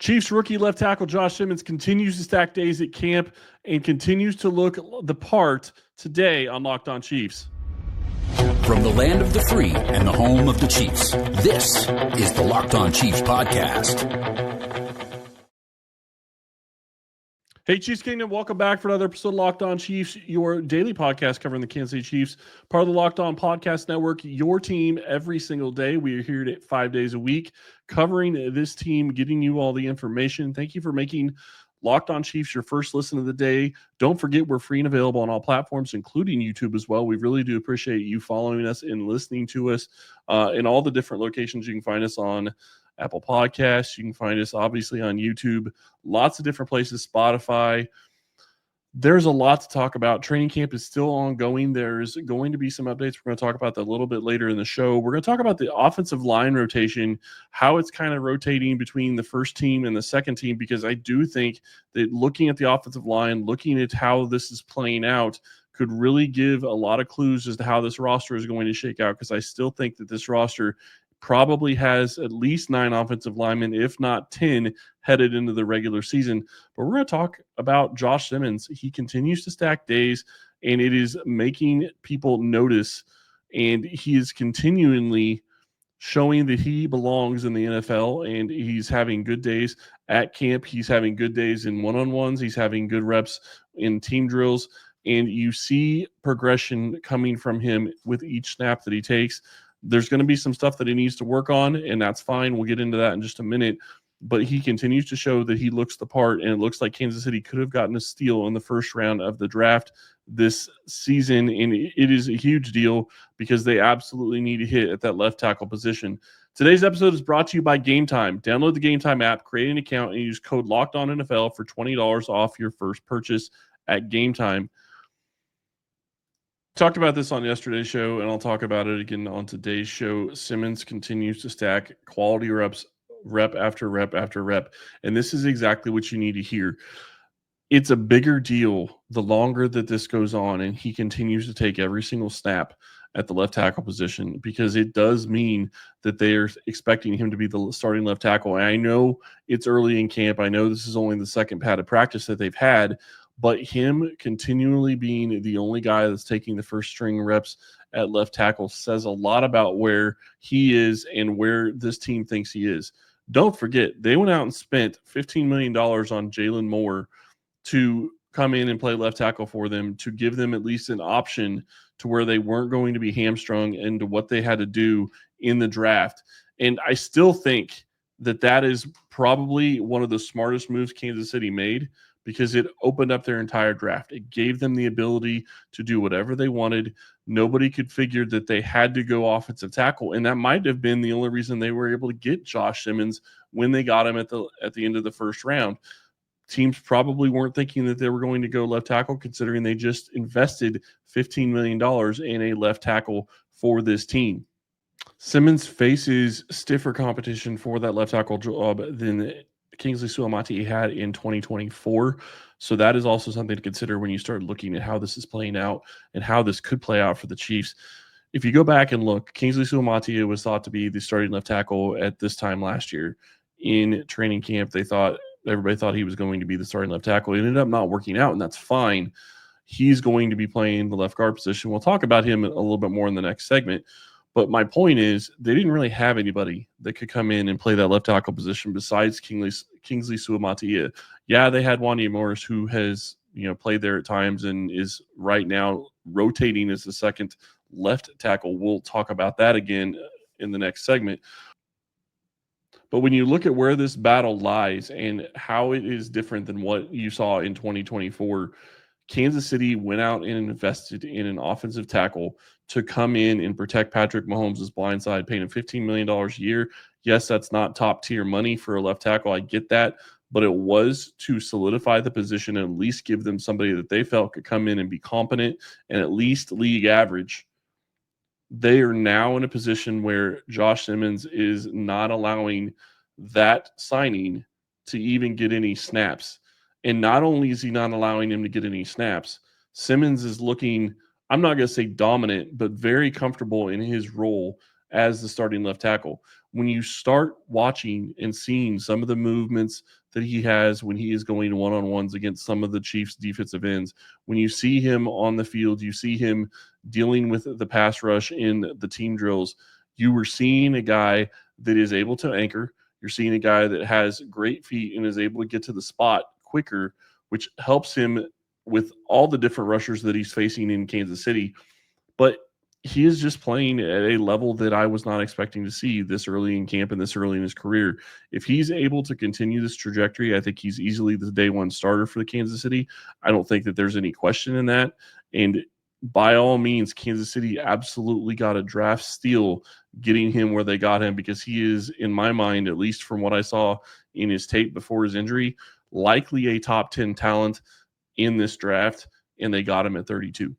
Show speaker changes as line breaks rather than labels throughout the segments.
Chiefs rookie left tackle Josh Simmons continues to stack days at camp and continues to look the part today on Locked On Chiefs.
From the land of the free and the home of the Chiefs, this is the Locked On Chiefs podcast.
Hey, Chiefs Kingdom, welcome back for another episode of Locked On Chiefs, your daily podcast covering the Kansas City Chiefs, part of the Locked On Podcast Network, your team every single day. We are here 5 days a week covering this team, getting you all the information. Thank you for making Locked On Chiefs your first listen of the day. Don't forget, we're free and available on all platforms, including YouTube as well. We really do appreciate you following us and listening to us in all the different locations. You can find us on Apple Podcasts. You can find us obviously on YouTube, lots of different places, Spotify. There's a lot to talk about. Training camp is still ongoing. There's going to be some updates. We're going to talk about that a little bit later in the show. We're going to talk about the offensive line rotation, how it's kind of rotating between the first team and the second team, because I do think that looking at the offensive line, looking at how this is playing out, could really give a lot of clues as to how this roster is going to shake out, because I still think that this roster probably has at least 9 offensive linemen, if not 10, headed into the regular season. But we're going to talk about Josh Simmons. He continues to stack days, and it is making people notice, and he is continually showing that he belongs in the NFL, and he's having good days at camp. He's having good days in one-on-ones. He's having good reps in team drills, and you see progression coming from him with each snap that he takes. There's going to be some stuff that he needs to work on, and that's fine. We'll get into that in just a minute. But he continues to show that he looks the part, and it looks like Kansas City could have gotten a steal in the first round of the draft this season, and it is a huge deal because they absolutely need to hit at that left tackle position. Today's episode is brought to you by Game Time. Download the Game Time app, create an account, and use code LOCKEDONNFL for $20 off your first purchase at Game Time. Talked about this on yesterday's show, and I'll talk about it again on today's show. Simmons continues to stack quality reps, rep after rep after rep, and this is exactly what you need to hear. It's a bigger deal the longer that this goes on, and he continues to take every single snap at the left tackle position, because it does mean that they are expecting him to be the starting left tackle. And I know it's early in camp. I know this is only the second padded practice that they've had, but him continually being the only guy that's taking the first string reps at left tackle says a lot about where he is and where this team thinks he is. Don't forget, they went out and spent $15 million on Jaylon Moore to come in and play left tackle for them, to give them at least an option to where they weren't going to be hamstrung into what they had to do in the draft. And I still think that that is probably one of the smartest moves Kansas City made, because it opened up their entire draft. It gave them the ability to do whatever they wanted. Nobody could figure that they had to go offensive tackle, and that might have been the only reason they were able to get Josh Simmons when they got him at the end of the first round. Teams probably weren't thinking that they were going to go left tackle, considering they just invested $15 million in a left tackle for this team. Simmons faces stiffer competition for that left tackle job than Kingsley Suamataia had in 2024. So that is also something to consider when you start looking at how this is playing out and how this could play out for the Chiefs. If you go back and look, Kingsley Suamataia was thought to be the starting left tackle at this time last year. In training camp, everybody thought he was going to be the starting left tackle. It ended up not working out, and that's fine. He's going to be playing the left guard position. We'll talk about him a little bit more in the next segment. But my point is, they didn't really have anybody that could come in and play that left tackle position besides Kingsley Suamataia. Yeah, they had Wanya Morris, who has played there at times and is right now rotating as the second left tackle. We'll talk about that again in the next segment. But when you look at where this battle lies and how it is different than what you saw in 2024, Kansas City went out and invested in an offensive tackle to come in and protect Patrick Mahomes' blind side, paying him $15 million a year. Yes, that's not top-tier money for a left tackle. I get that. But it was to solidify the position and at least give them somebody that they felt could come in and be competent and at least league average. They are now in a position where Josh Simmons is not allowing that signing to even get any snaps. And not only is he not allowing him to get any snaps, Simmons is looking, I'm not going to say dominant, but very comfortable in his role as the starting left tackle. When you start watching and seeing some of the movements that he has when he is going one-on-ones against some of the Chiefs defensive ends, when you see him on the field, you see him dealing with the pass rush in the team drills, you were seeing a guy that is able to anchor. You're seeing a guy that has great feet and is able to get to the spot quicker, which helps him with all the different rushers that he's facing in Kansas City. But he is just playing at a level that I was not expecting to see this early in camp and this early in his career. If he's able to continue this trajectory, I think he's easily the day one starter for the Kansas City. I don't think that there's any question in that. And by all means, Kansas City absolutely got a draft steal getting him where they got him, because he is, in my mind, at least from what I saw in his tape before his injury, likely a top 10 talent in this draft, and they got him at 32.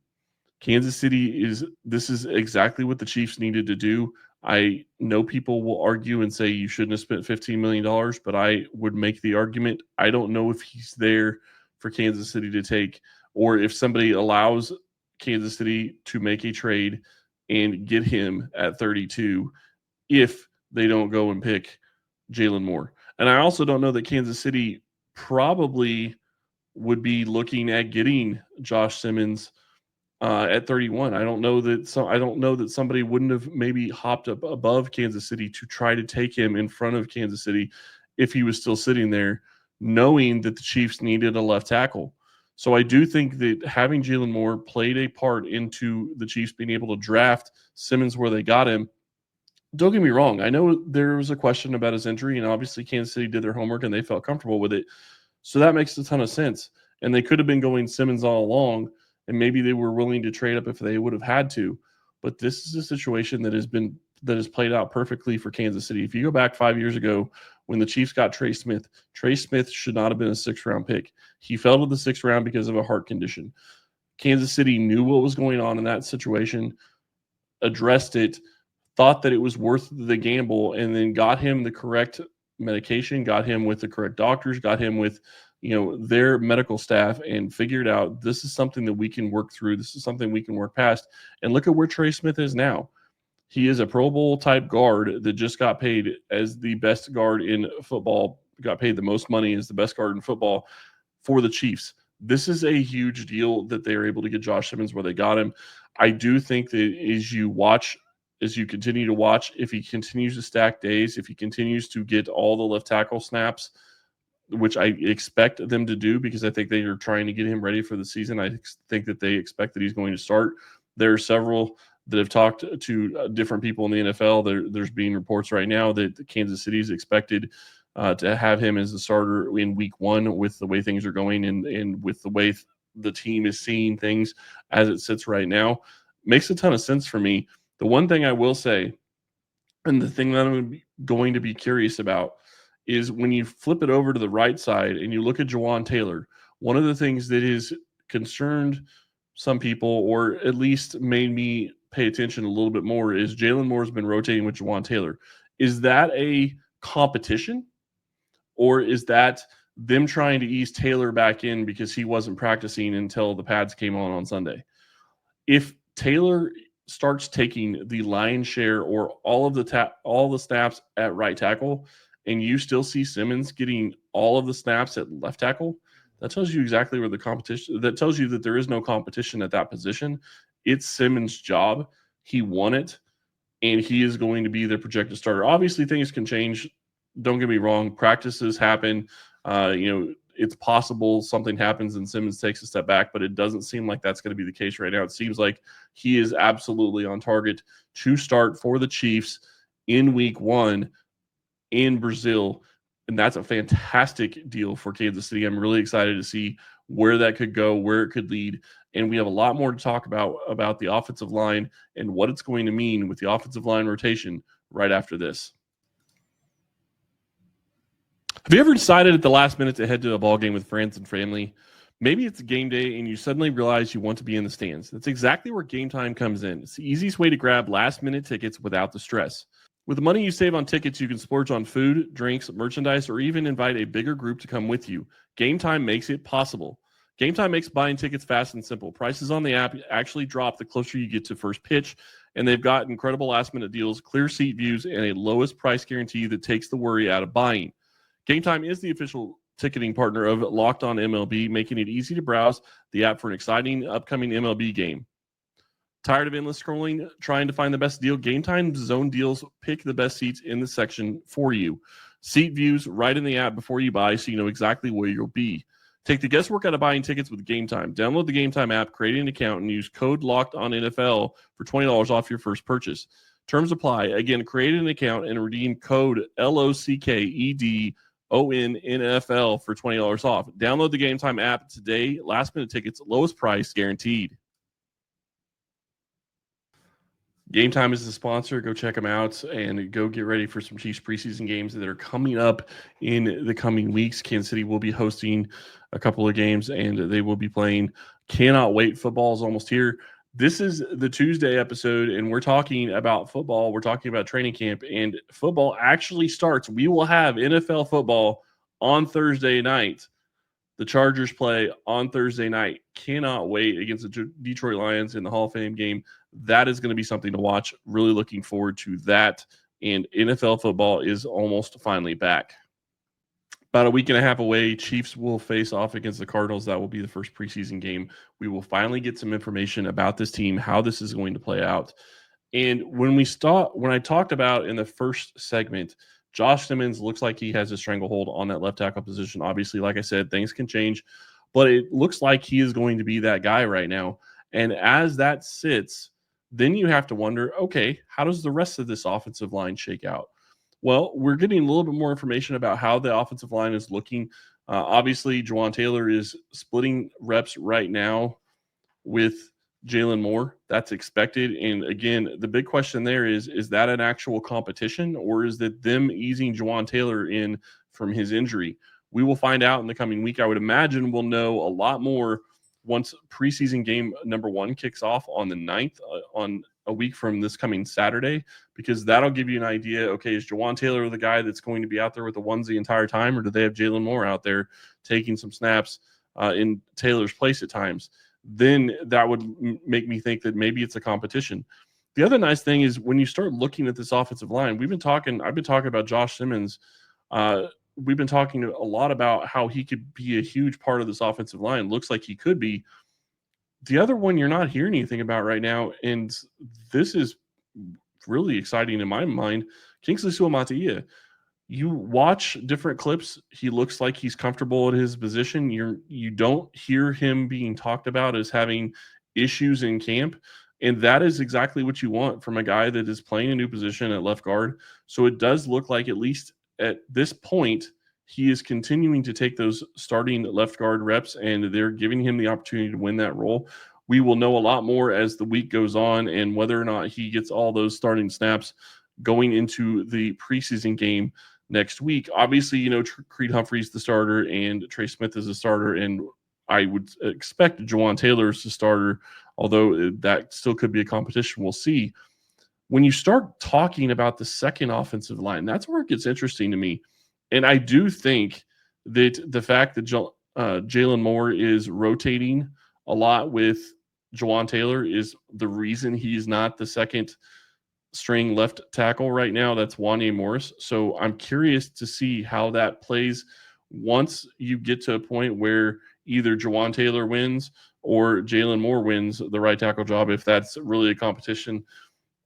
Kansas City this is exactly what the Chiefs needed to do. I know people will argue and say you shouldn't have spent $15 million, but I would make the argument I don't know if he's there for Kansas City to take, or if somebody allows Kansas City to make a trade and get him at 32 if they don't go and pick Jaylon Moore. And I also don't know that Kansas City probably would be looking at getting Josh Simmons at 31. I don't know that somebody wouldn't have maybe hopped up above Kansas City to try to take him in front of Kansas City if he was still sitting there, knowing that the Chiefs needed a left tackle. So I do think that having Jaylon Moore played a part into the Chiefs being able to draft Simmons where they got him. Don't get me wrong. I know there was a question about his injury, and obviously Kansas City did their homework and they felt comfortable with it. So that makes a ton of sense. And they could have been going Simmons all along, and maybe they were willing to trade up if they would have had to. But this is a situation that has played out perfectly for Kansas City. If you go back 5 years ago when the Chiefs got Trey Smith should not have been a 6th-round pick. He fell to the 6th round because of a heart condition. Kansas City knew what was going on in that situation, addressed it, thought that it was worth the gamble, and then got him the correct medication, got him with the correct doctors, got him with their medical staff, and figured out this is something that we can work through. This is something we can work past. And look at where Trey Smith is now. He is a Pro Bowl type guard that just got paid as the best guard in football, got paid the most money as the best guard in football for the Chiefs. This is a huge deal that they are able to get Josh Simmons where they got him. I do think that as you continue to watch, if he continues to stack days, if he continues to get all the left tackle snaps, which I expect them to do because I think they are trying to get him ready for the season. I think that they expect that he's going to start. There are several that have talked to different people in the NFL. There's being reports right now that Kansas City is expected to have him as the starter in week 1 with the way things are going and with the way the team is seeing things as it sits right now. Makes a ton of sense for me. The one thing I will say, and the thing that I'm going to be curious about, is when you flip it over to the right side and you look at Jawaan Taylor, one of the things that is concerned some people, or at least made me pay attention a little bit more, is Jaylon Moore's been rotating with Jawaan Taylor. Is that a competition, or is that them trying to ease Taylor back in because he wasn't practicing until the pads came on Sunday? If Taylor starts taking the lion's share or all the snaps at right tackle, and you still see Simmons getting all of the snaps at left tackle, that tells you exactly where the competition, that tells you that there is no competition at that position. It's Simmons' job. He won it, and he is going to be the projected starter. Obviously, things can change. Don't get me wrong. Practices happen. It's possible something happens and Simmons takes a step back, but it doesn't seem like that's going to be the case right now. It seems like he is absolutely on target to start for the Chiefs in week 1 in Brazil, and that's a fantastic deal for Kansas City. I'm really excited to see where that could go, where it could lead, and we have a lot more to talk about the offensive line and what it's going to mean with the offensive line rotation right after this. Have you ever decided at the last minute to head to a ball game with friends and family? Maybe it's a game day and you suddenly realize you want to be in the stands. That's exactly where Game Time comes in. It's the easiest way to grab last-minute tickets without the stress. With the money you save on tickets, you can splurge on food, drinks, merchandise, or even invite a bigger group to come with you. Game Time makes it possible. Game Time makes buying tickets fast and simple. Prices on the app actually drop the closer you get to first pitch, And they've got incredible last-minute deals, clear seat views, and a lowest price guarantee that takes the worry out of buying. Game Time is the official ticketing partner of Locked On MLB, making it easy to browse the app for an exciting upcoming MLB game. Tired of endless scrolling, trying to find the best deal? Game Time's zone deals pick the best seats in the section for you. Seat views right in the app before you buy, so you know exactly where you'll be. Take the guesswork out of buying tickets with Game Time. Download the Game Time app, create an account, and use code LOCKEDONNFL for $20 off your first purchase. Terms apply. Again, create an account and redeem code LOCKEDONNFL for $20 off. Download the Game Time app today. Last-minute tickets, lowest price guaranteed. Game Time is the sponsor. Go check them out and go get ready for some Chiefs preseason games that are coming up in the coming weeks. Kansas City will be hosting a couple of games, and they will be playing. Cannot wait. Football is almost here. This is the Tuesday episode, and we're talking about football. We're talking about training camp, and football actually starts. We will have NFL football on Thursday night. The Chargers play on Thursday night. Cannot wait against the Detroit Lions in the Hall of Fame game. That is going to be something to watch. Really looking forward to that. And NFL football is almost finally back. About a week and a half away, Chiefs will face off against the Cardinals. That will be the first preseason game. We will finally get some information about this team, how this is going to play out. And when I talked about in the first segment, Josh Simmons looks like he has a stranglehold on that left tackle position. Obviously, like I said, things can change, but it looks like he is going to be that guy right now. And as that sits, then you have to wonder, okay, how does the rest of this offensive line shake out? Well, we're getting a little bit more information about how the offensive line is looking. Obviously, Jawaan Taylor is splitting reps right now with Jaylon Moore. That's expected. And again, the big question there is that an actual competition, or is that them easing Jawaan Taylor in from his injury? We will find out in the coming week. I would imagine we'll know a lot more once preseason game number 1 kicks off on the 9th, on a week from this coming Saturday, because that'll give you an idea. Okay, is Jawaan Taylor the guy that's going to be out there with the ones the entire time, or do they have Jaylon Moore out there taking some snaps in Taylor's place at times? Then that would make me think that maybe it's a competition. The other nice thing is when you start looking at this offensive line, I've been talking about Josh Simmons. We've been talking a lot about how he could be a huge part of this offensive line. Looks like he could be. The other one you're not hearing anything about right now, and this is really exciting in my mind, Kingsley Suamataia. You watch different clips, he looks like he's comfortable at his position. You don't hear him being talked about as having issues in camp, and that is exactly what you want from a guy that is playing a new position at left guard. So it does look like, at least at this point, he is continuing to take those starting left guard reps, and they're giving him the opportunity to win that role. We will know a lot more as the week goes on, and whether or not he gets all those starting snaps going into the preseason game next week. Obviously, Creed Humphrey's the starter and Trey Smith is the starter, and I would expect Jawaan Taylor is the starter, although that still could be a competition. We'll see. When you start talking about the second offensive line, that's where it gets interesting to me. And I do think that the fact that Jaylon Moore is rotating a lot with Jawaan Taylor is the reason he's not the second string left tackle right now. That's Wanya Morris. So I'm curious to see how that plays once you get to a point where either Jawaan Taylor wins or Jaylon Moore wins the right tackle job. If that's really a competition,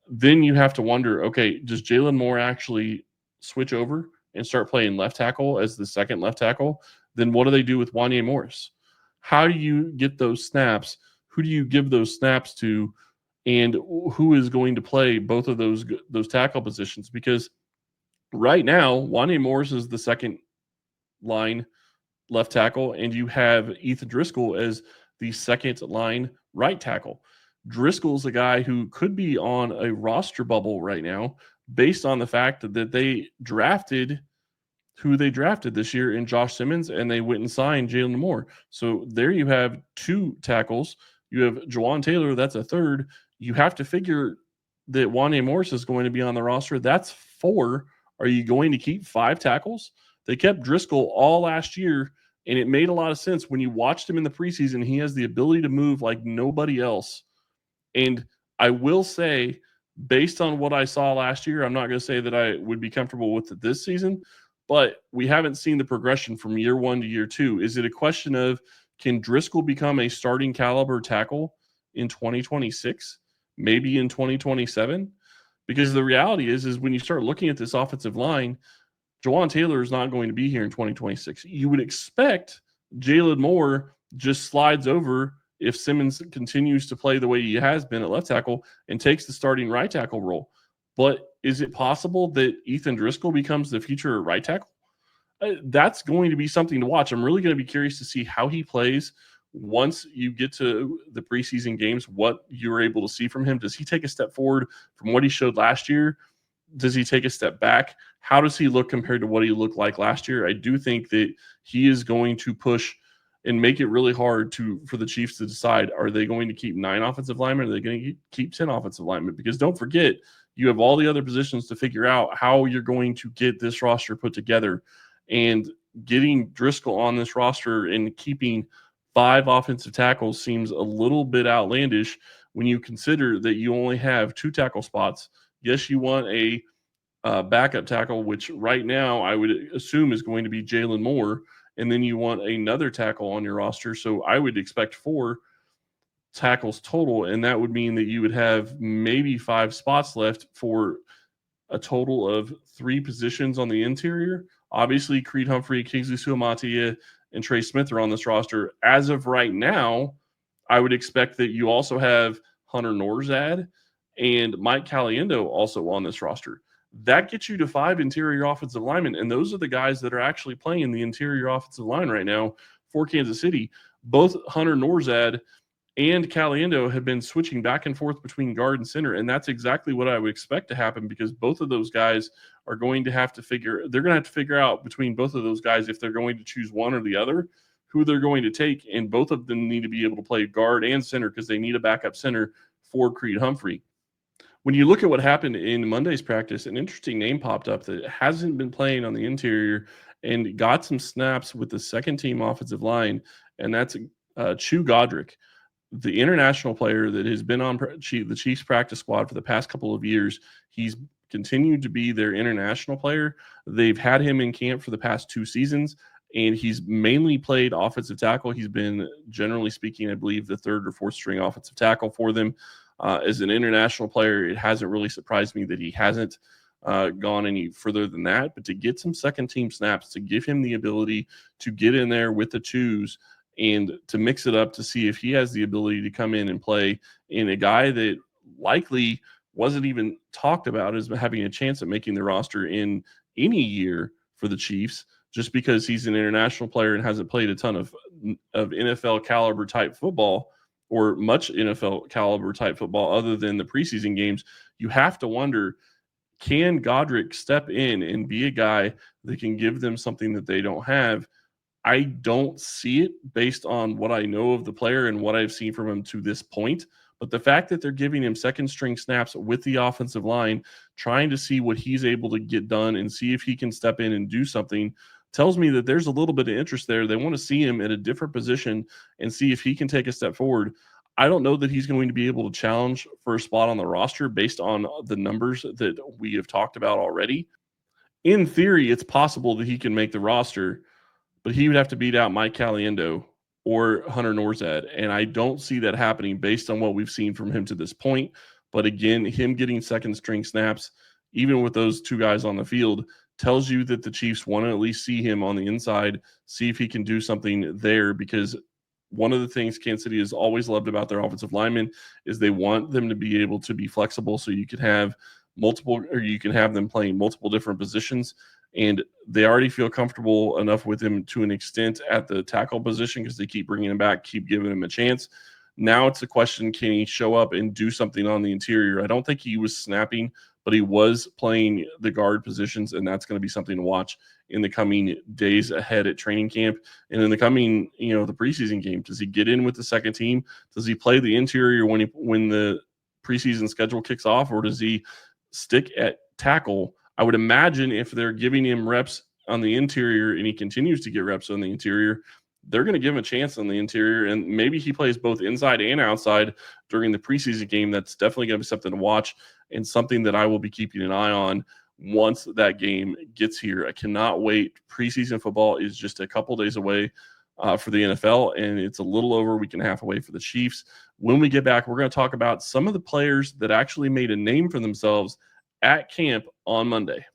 then you have to wonder, okay, does Jaylon Moore actually switch over and start playing left tackle as the second left tackle? Then what do they do with Wanya Morris? How do you get those snaps? Who do you give those snaps to? And who is going to play both of those tackle positions? Because right now, Wanya Morris is the second line left tackle, and you have Ethan Driscoll as the second line right tackle. Driscoll's a guy who could be on a roster bubble right now based on the fact that they drafted who they drafted this year in Josh Simmons, and they went and signed Jaylon Moore. So there you have 2 tackles. You have Jawaan Taylor, that's a third. You have to figure that Wanya Morris is going to be on the roster. That's 4. Are you going to keep 5 tackles? They kept Driscoll all last year, and it made a lot of sense. When you watched him in the preseason, he has the ability to move like nobody else. And I will say Based on what I saw last year, I'm not going to say that I would be comfortable with it this season, but we haven't seen the progression from year 1 to year 2. Is it a question of, can Driscoll become a starting caliber tackle in 2026, maybe in 2027? Because the reality is when you start looking at this offensive line, Jawaan Taylor is not going to be here in 2026. You would expect Jaylon Moore just slides over if Simmons continues to play the way he has been at left tackle and takes the starting right tackle role. But is it possible that Ethan Driscoll becomes the future right tackle? That's going to be something to watch. I'm really going to be curious to see how he plays once you get to the preseason games, what you're able to see from him. Does he take a step forward from what he showed last year? Does he take a step back? How does he look compared to what he looked like last year? I do think that he is going to push and make it really hard for the Chiefs to decide, are they going to keep 9 offensive linemen? Or are they going to keep 10 offensive linemen? Because don't forget, you have all the other positions to figure out how you're going to get this roster put together. And getting Driscoll on this roster and keeping 5 offensive tackles seems a little bit outlandish when you consider that you only have 2 tackle spots. Yes, you want a backup tackle, which right now I would assume is going to be Jaylon Moore, and then you want another tackle on your roster. So I would expect 4 tackles total, and that would mean that you would have maybe 5 spots left for a total of 3 positions on the interior. Obviously, Creed Humphrey, Kingsley Suamataia, and Trey Smith are on this roster. As of right now, I would expect that you also have Hunter Norzad and Mike Caliendo also on this roster. That gets you to 5 interior offensive linemen, and those are the guys that are actually playing the interior offensive line right now for Kansas City. Both Hunter Norzad and Caliendo have been switching back and forth between guard and center, and that's exactly what I would expect to happen, because both of those guys are going to have to figure out between both of those guys, if they're going to choose one or the other, who they're going to take, and both of them need to be able to play guard and center because they need a backup center for Creed Humphrey. When you look at what happened in Monday's practice, an interesting name popped up that hasn't been playing on the interior and got some snaps with the second team offensive line, and that's Chu Godric, the international player that has been on the Chiefs practice squad for the past couple of years. He's continued to be their international player. They've had him in camp for the past 2 seasons, and he's mainly played offensive tackle. He's been, generally speaking, I believe, the 3rd or 4th string offensive tackle for them. As an international player, it hasn't really surprised me that he hasn't gone any further than that. But to get some second team snaps, to give him the ability to get in there with the twos and to mix it up to see if he has the ability to come in and play in a guy that likely wasn't even talked about as having a chance at making the roster in any year for the Chiefs, just because he's an international player and hasn't played a ton of NFL caliber type football, or much NFL caliber type football other than the preseason games. You have to wonder, can Godric step in and be a guy that can give them something that they don't have? I don't see it based on what I know of the player and what I've seen from him to this point. But the fact that they're giving him second string snaps with the offensive line, trying to see what he's able to get done and see if he can step in and do something, tells me that there's a little bit of interest there. They want to see him at a different position and see if he can take a step forward. I don't know that he's going to be able to challenge for a spot on the roster based on the numbers that we have talked about already. In theory, it's possible that he can make the roster, but he would have to beat out Mike Caliendo or Hunter Norzad, and I don't see that happening based on what we've seen from him to this point. But again, him getting second string snaps, even with those 2 guys on the field, tells you that the Chiefs want to at least see him on the inside, see if he can do something there, because one of the things Kansas City has always loved about their offensive linemen is they want them to be able to be flexible, so you can have them playing multiple different positions. And they already feel comfortable enough with him to an extent at the tackle position because they keep bringing him back, keep giving him a chance. Now it's a question, can he show up and do something on the interior? I don't think he was snapping, but he was playing the guard positions, and that's going to be something to watch in the coming days ahead at training camp and in the coming, the preseason game. Does he get in with the second team? Does he play the interior when the preseason schedule kicks off, or does he stick at tackle? I would imagine if they're giving him reps on the interior and he continues to get reps on the interior, they're going to give him a chance on the interior, and maybe he plays both inside and outside during the preseason game. That's definitely going to be something to watch. and something that I will be keeping an eye on once that game gets here. I cannot wait. Preseason football is just a couple days away for the NFL, and it's a little over a week and a half away for the Chiefs. When we get back, we're going to talk about some of the players that actually made a name for themselves at camp on Monday.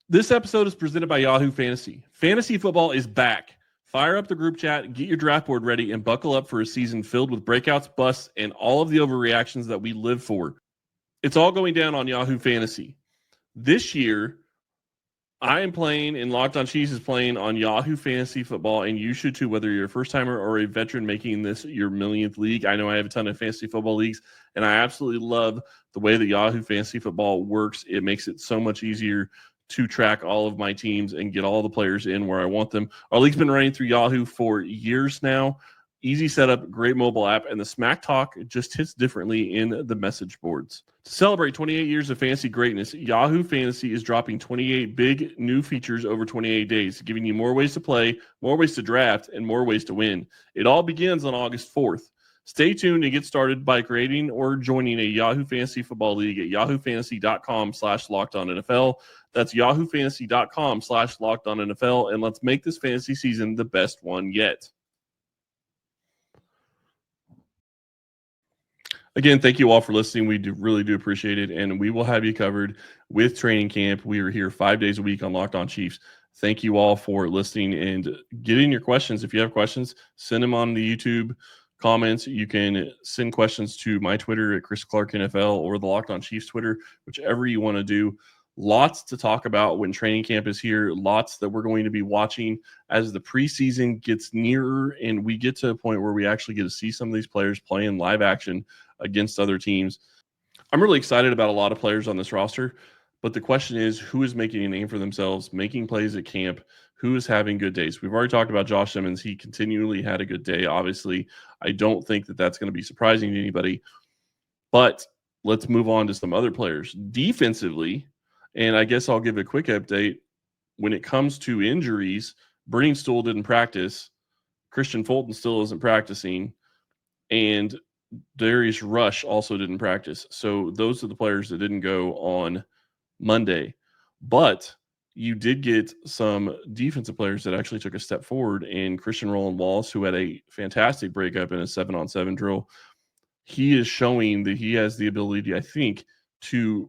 This episode is presented by Yahoo Fantasy. Fantasy football is back. Fire up the group chat, get your draft board ready, and buckle up for a season filled with breakouts, busts, and all of the overreactions that we live for. It's all going down on Yahoo Fantasy. This year, I am playing, and Locked On Chiefs is playing on Yahoo Fantasy Football, and you should too, whether you're a first-timer or a veteran making this your millionth league. I know I have a ton of fantasy football leagues, and I absolutely love the way that Yahoo Fantasy Football works. It makes it so much easier to track all of my teams and get all the players in where I want them. Our league's been running through Yahoo for years now. Easy setup, great mobile app, and the Smack Talk just hits differently in the message boards. To celebrate 28 years of fantasy greatness, Yahoo Fantasy is dropping 28 big new features over 28 days, giving you more ways to play, more ways to draft, and more ways to win. It all begins on August 4th. Stay tuned and get started by creating or joining a Yahoo Fantasy Football League at yahoofantasy.com/lockedonnfl. That's yahoofantasy.com/lockedonnfl, and let's make this fantasy season the best one yet. Again, thank you all for listening. We really do appreciate it, and we will have you covered with training camp. We are here 5 days a week on Locked On Chiefs. Thank you all for listening and getting your questions. If you have questions, send them on the YouTube comments. You can send questions to my Twitter at Chris Clark NFL or the Locked On Chiefs Twitter, whichever you want to do. Lots to talk about when training camp is here. Lots that we're going to be watching as the preseason gets nearer and we get to a point where we actually get to see some of these players play in live action against other teams. I'm really excited about a lot of players on this roster, but the question is, who is making a name for themselves, making plays at camp, who is having good days? We've already talked about Josh Simmons. He continually had a good day. Obviously, I don't think that that's going to be surprising to anybody, but let's move on to some other players. Defensively, and I guess I'll give a quick update. When it comes to injuries, Brenning Stool didn't practice. Christian Fulton still isn't practicing. And Darius Rush also didn't practice. So those are the players that didn't go on Monday. But you did get some defensive players that actually took a step forward. And Christian Roland Wallace, who had a fantastic breakup in a 7-on-7 drill, he is showing that he has the ability, I think, to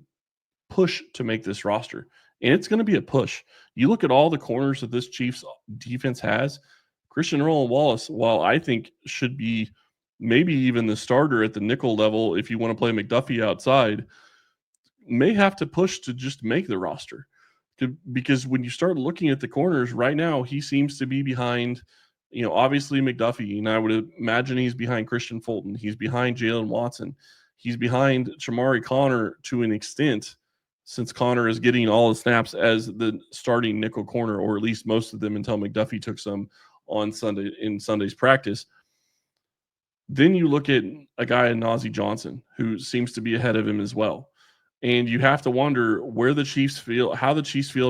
push to make this roster. And it's going to be a push. You look at all the corners that this Chiefs defense has, Christian Roland Wallace, while I think should be maybe even the starter at the nickel level if you want to play McDuffie outside, may have to push to just make the roster. Because when you start looking at the corners right now, he seems to be behind, obviously McDuffie, and I would imagine he's behind Christian Fulton. He's behind Jaylon Watson. He's behind Shamari Connor to an extent, since Connor is getting all the snaps as the starting nickel corner, or at least most of them until McDuffie took some on Sunday in Sunday's practice. Then you look at a guy in Najee Johnson, who seems to be ahead of him as well. And you have to wonder how the Chiefs feel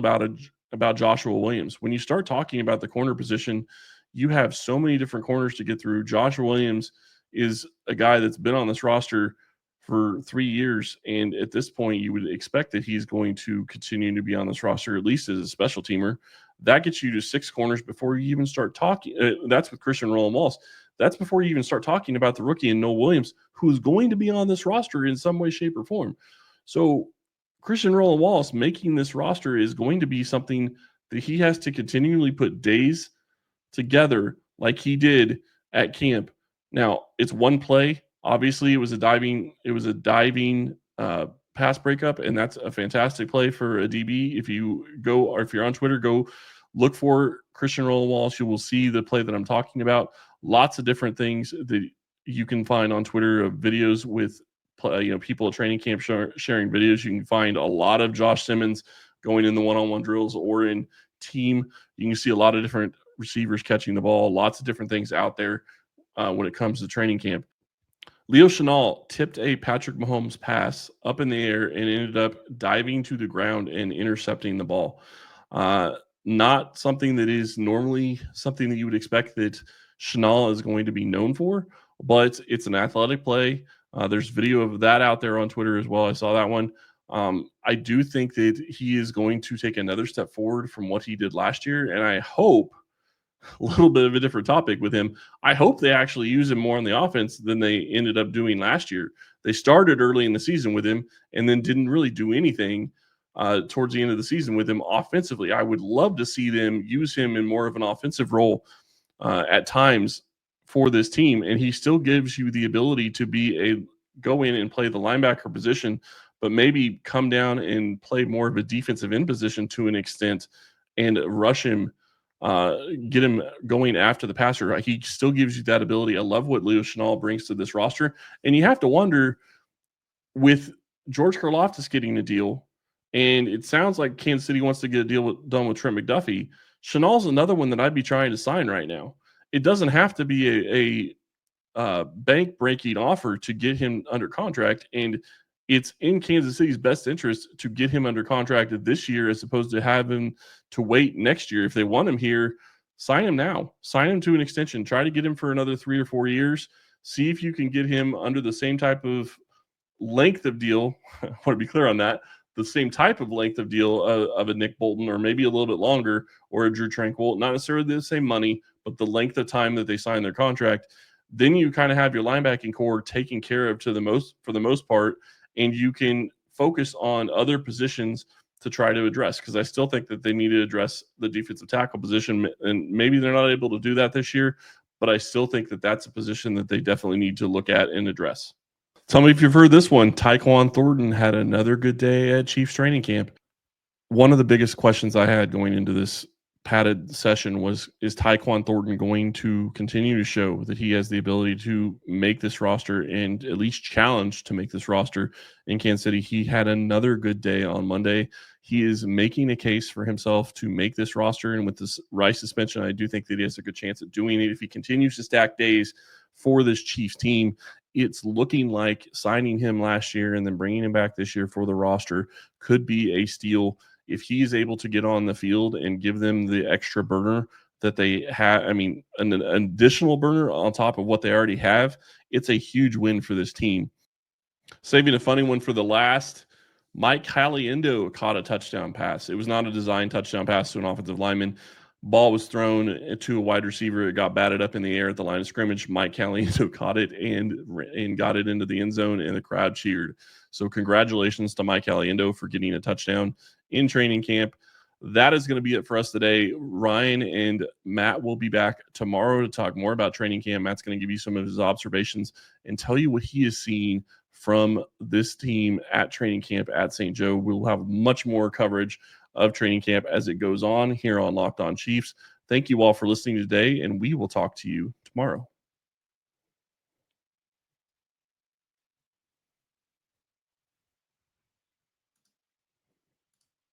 about Joshua Williams. When you start talking about the corner position, you have so many different corners to get through. Joshua Williams is a guy that's been on this roster for 3 years, and at this point, you would expect that he's going to continue to be on this roster, at least as a special teamer. That gets you to 6 corners before you even start talking. That's with Christian Roland Wallace. That's before you even start talking about the rookie and Noah Williams, who's going to be on this roster in some way, shape, or form. So Christian Roland Wallace making this roster is going to be something that he has to continually put days together like he did at camp. Now, it's one play. Obviously, it was a diving pass breakup, and that's a fantastic play for a DB. If you're on Twitter, go look for Christian Roland Wallace. You will see the play that I'm talking about. Lots of different things that you can find on Twitter of videos with people at training camp sharing videos. You can find a lot of Josh Simmons going in the one-on-one drills or in team. You can see a lot of different receivers catching the ball. Lots of different things out there when it comes to training camp. Leo Chenal tipped a Patrick Mahomes pass up in the air and ended up diving to the ground and intercepting the ball. Not something that is normally something that you would expect that Chenal is going to be known for, but it's an athletic play. There's video of that out there on Twitter as well. I saw that one. I do think that he is going to take another step forward from what he did last year, and I hope a little bit of a different topic with him. I hope they actually use him more on the offense than they ended up doing last year. They started early in the season with him and then didn't really do anything towards the end of the season with him offensively. I would love to see them use him in more of an offensive role at times for this team, and he still gives you the ability to go in and play the linebacker position, but maybe come down and play more of a defensive end position to an extent and rush him, get him going after the passer. He still gives you that ability. I love what Leo Chenal brings to this roster, and you have to wonder, with George Karlaftis getting a deal, and it sounds like Kansas City wants to get a deal done with Trent McDuffie. Chenal's another one that I'd be trying to sign right now. It doesn't have to be a bank-breaking offer to get him under contract, and it's in Kansas City's best interest to get him under contract this year as opposed to having to wait next year. If they want him here, sign him now. Sign him to an extension. Try to get him for another 3 or 4 years. See if you can get him under the same type of length of deal. I want to be clear on that. The same type of length of deal of a Nick Bolton, or maybe a little bit longer, or a Drew Tranquill. Not necessarily the same money, but the length of time that they sign their contract. Then you kind of have your linebacking core taken care of for the most part, and you can focus on other positions to try to address, because I still think that they need to address the defensive tackle position, and maybe they're not able to do that this year, but I still think that that's a position that they definitely need to look at and address. Tell me if you've heard this one. Tyquan Thornton had another good day at Chiefs training camp. One of the biggest questions I had going into this padded session was, is Tyquan Thornton going to continue to show that he has the ability to make this roster and at least challenge to make this roster in Kansas City? He had another good day on Monday. He is making a case for himself to make this roster, and with this Rice suspension, I do think that he has a good chance at doing it. If he continues to stack days for this Chiefs team, it's looking like signing him last year and then bringing him back this year for the roster could be a steal. If he's able to get on the field and give them the extra burner that they have, I mean, an additional burner on top of what they already have, it's a huge win for this team. Saving a funny one for the last, Mike Caliendo caught a touchdown pass. It was not a design touchdown pass to an offensive lineman. Ball was thrown to a wide receiver. It got batted up in the air at the line of scrimmage. Mike Caliendo caught it and got it into the end zone, and the crowd cheered. So congratulations to Mike Caliendo for getting a touchdown in training camp. That is going to be it for us today. Ryan and Matt will be back tomorrow to talk more about training camp. Matt's going to give you some of his observations and tell you what he is seeing from this team at training camp at St. Joe. We'll have much more coverage of training camp as it goes on here on Locked On Chiefs. Thank you all for listening today, and we will talk to you tomorrow.